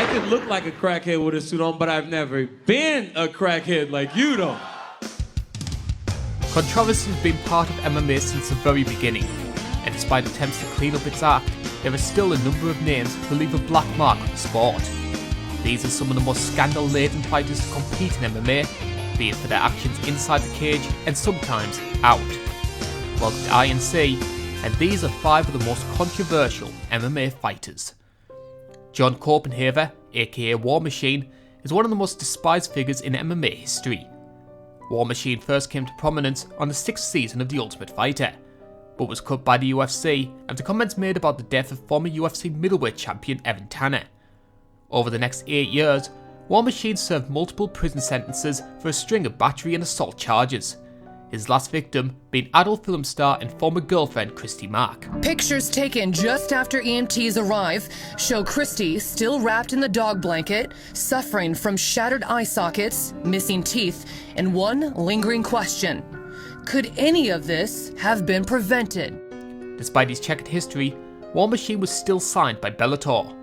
I could look like a crackhead with a suit on, but I've never been a crackhead like you, though. Controversy has been part of MMA since the very beginning, and despite attempts to clean up its act, there are still a number of names who leave a black mark on the sport. These are some of the most scandal-laden fighters to compete in MMA, be it for their actions inside the cage and sometimes out. Welcome to INC, and these are 5 of the most controversial MMA fighters. John Corben, aka War Machine, is one of the most despised figures in MMA history. War Machine first came to prominence on the 6th season of The Ultimate Fighter, but was cut by the UFC after comments made about the death of former UFC middleweight champion Evan Tanner. Over the next 8 years, War Machine served multiple prison sentences for a string of battery and assault charges, his last victim being adult film star and former girlfriend Christy Mack. Pictures taken just after EMTs arrive show Christy still wrapped in the dog blanket, suffering from shattered eye sockets, missing teeth, and one lingering question. Could any of this have been prevented? Despite his checkered history, War Machine was still signed by Bellator,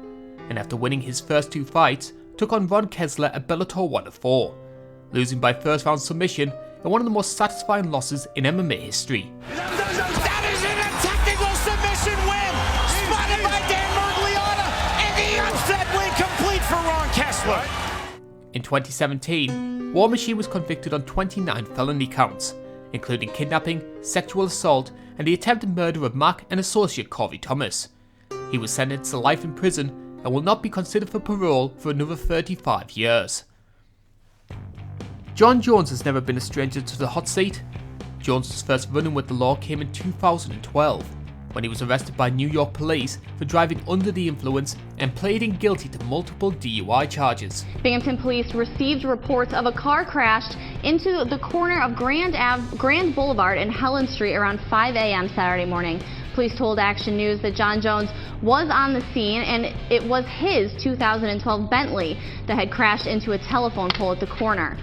and after winning his first 2 fights, took on Ron Kessler at Bellator 104, losing by first round submission in one of the most satisfying losses in MMA history. That is in a technical submission win, spotted by Dan Mergliotta, and the upset win complete for Ron Kessler. In 2017, War Machine was convicted on 29 felony counts, including kidnapping, sexual assault, and the attempted murder of Mack and associate Corey Thomas. He was sentenced to life in prison and will not be considered for parole for another 35 years. John Jones has never been a stranger to the hot seat. Jones' first run-in with the law came in 2012, when he was arrested by New York police for driving under the influence and pleading guilty to multiple DUI charges. Binghamton police received reports of a car crashed into the corner of Grand Boulevard and Helen Street around 5 a.m. Saturday morning. Police told Action News that John Jones was on the scene and it was his 2012 Bentley that had crashed into a telephone pole at the corner.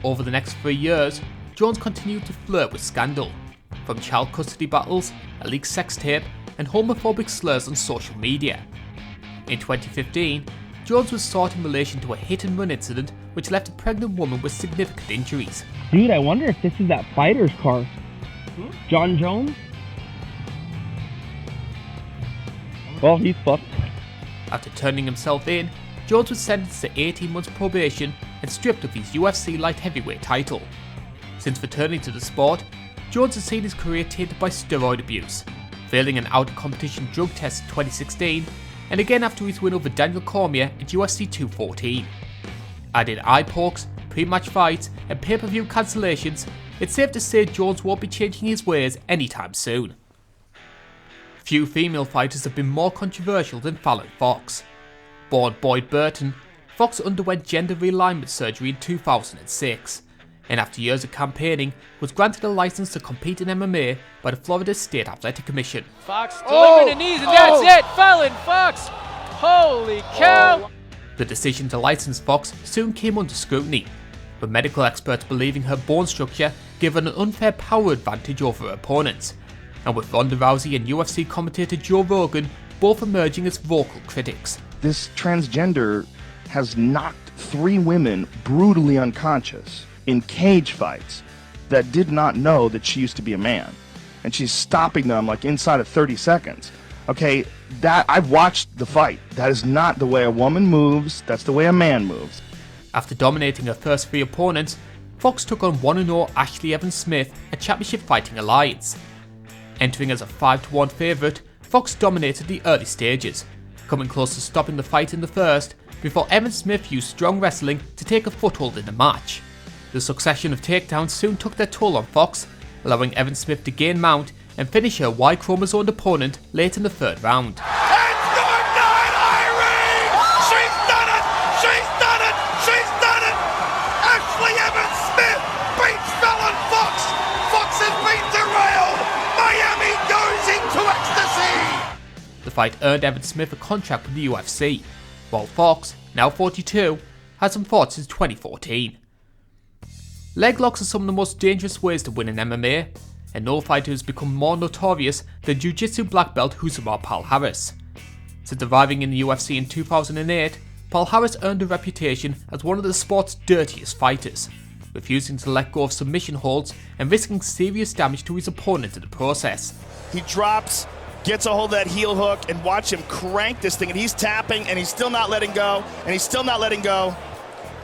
Over the next 3 years, Jones continued to flirt with scandal, from child custody battles, a leaked sex tape, and homophobic slurs on social media. In 2015, Jones was sought in relation to a hit-and-run incident which left a pregnant woman with significant injuries. Dude, I wonder if this is that fighter's car. John Jones? Well, he's fucked. After turning himself in, Jones was sentenced to 18 months probation and stripped of his UFC light heavyweight title. Since returning to the sport, Jones has seen his career tainted by steroid abuse, failing an out-of-competition drug test in 2016, and again after his win over Daniel Cormier at UFC 214. Adding eye pokes, pre-match fights, and pay-per-view cancellations, it's safe to say Jones won't be changing his ways anytime soon. Few female fighters have been more controversial than Fallon Fox. Born Boyd Burton, Fox underwent gender realignment surgery in 2006, and after years of campaigning, was granted a license to compete in MMA by the Florida State Athletic Commission. Fox delivering the knees, and that's it! Fallon Fox! Holy cow! The decision to license Fox soon came under scrutiny, with medical experts believing her bone structure gave her an unfair power advantage over her opponents, and with Ronda Rousey and UFC commentator Joe Rogan both emerging as vocal critics. This transgender has knocked 3 women brutally unconscious in cage fights that did not know that she used to be a man. And she's stopping them like inside of 30 seconds. Okay, I've watched the fight. That is not the way a woman moves, that's the way a man moves. After dominating her first 3 opponents, Fox took on 1-0 Ashley Evans Smith at Championship Fighting Alliance. Entering as a 5-1 favourite, Fox dominated the early stages, coming close to stopping the fight in the first, before Evan Smith used strong wrestling to take a foothold in the match. The succession of takedowns soon took their toll on Fox, allowing Evan Smith to gain mount and finish her Y-chromosomed opponent late in the 3rd round. Ashley Evans Smith beats Fallon Fox. Fox has been derailed. Miami goes into ecstasy. The fight earned Evan Smith a contract with the UFC, while Fox, now 42, hasn't fought since 2014. Leg locks are some of the most dangerous ways to win in MMA, and no fighter has become more notorious than Jiu-Jitsu black belt Husamar Pal Harris. Since arriving in the UFC in 2008, Paul Harris earned a reputation as one of the sport's dirtiest fighters, refusing to let go of submission holds and risking serious damage to his opponent in the process. He drops, gets a hold of that heel hook, and watch him crank this thing, and he's tapping, and he's still not letting go, and he's still not letting go,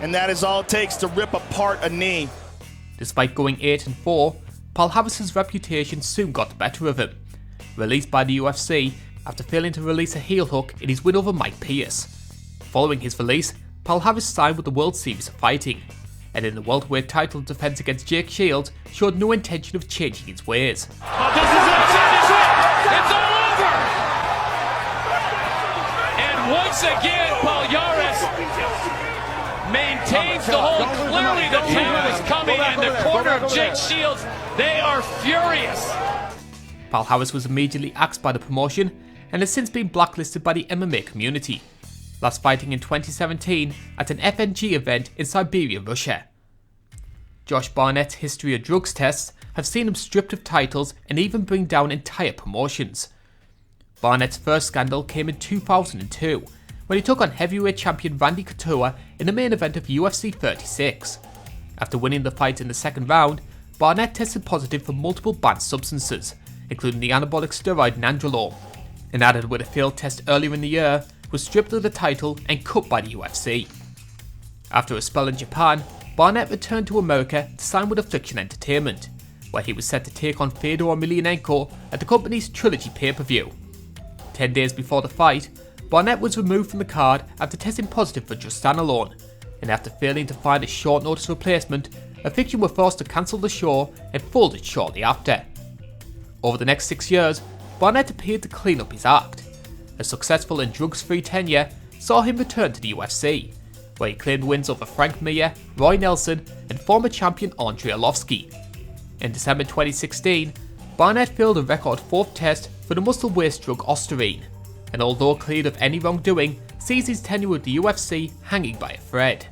and that is all it takes to rip apart a knee. Despite going 8-4, Paul Harris's reputation soon got the better of him, released by the UFC after failing to release a heel hook in his win over Mike Pierce. Following his release, Paul Harris signed with the World Series of Fighting, and in the welterweight title defense against Jake Shields showed no intention of changing his ways. Oh, this is it! It's all over! And once again, Paul Harris maintains the hold. Clearly the time was coming in the corner of Jake Shields. They are furious. Paul Harris was immediately axed by the promotion and has since been blacklisted by the MMA community, last fighting in 2017 at an FNG event in Siberia, Russia. Josh Barnett's history of drugs tests have seen him stripped of titles and even bring down entire promotions. Barnett's first scandal came in 2002, when he took on heavyweight champion Randy Couture in the main event of UFC 36. After winning the fight in the second round, Barnett tested positive for multiple banned substances, including the anabolic steroid nandrolone, and added with a failed test earlier in the year, was stripped of the title and cut by the UFC. After a spell in Japan, Barnett returned to America to sign with Affliction Entertainment, where he was set to take on Fedor Emelianenko at the company's Trilogy pay-per-view. 10 days before the fight, Barnett was removed from the card after testing positive for drostanolone, and after failing to find a short notice replacement, Affliction were forced to cancel the show and folded shortly after. Over the next 6 years, Barnett appeared to clean up his act. A successful and drugs-free tenure saw him return to the UFC, where he claimed wins over Frank Mir, Roy Nelson, and former champion Andrei Arlovski. In December 2016, Barnett failed a record 4th test for the muscle waste drug Ostarine, and although cleared of any wrongdoing, sees his tenure with the UFC hanging by a thread.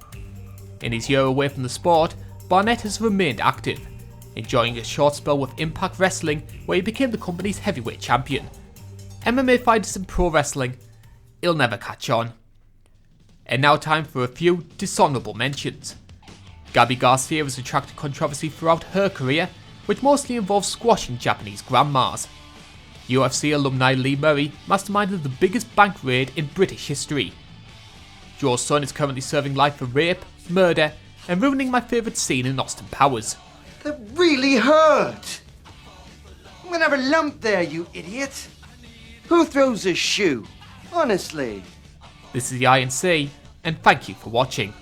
In his year away from the sport, Barnett has remained active, enjoying a short spell with Impact Wrestling where he became the company's heavyweight champion. MMA fighters in pro wrestling, he'll never catch on. And now time for a few dishonourable mentions. Gabby Garcia has attracted controversy throughout her career, which mostly involves squashing Japanese grandmas. UFC alumni Lee Murray masterminded the biggest bank raid in British history. Joe's son is currently serving life for rape, murder, and ruining my favourite scene in Austin Powers. That really hurt! I'm gonna have a lump there, you idiot! Who throws a shoe? Honestly. This is the INC, and thank you for watching.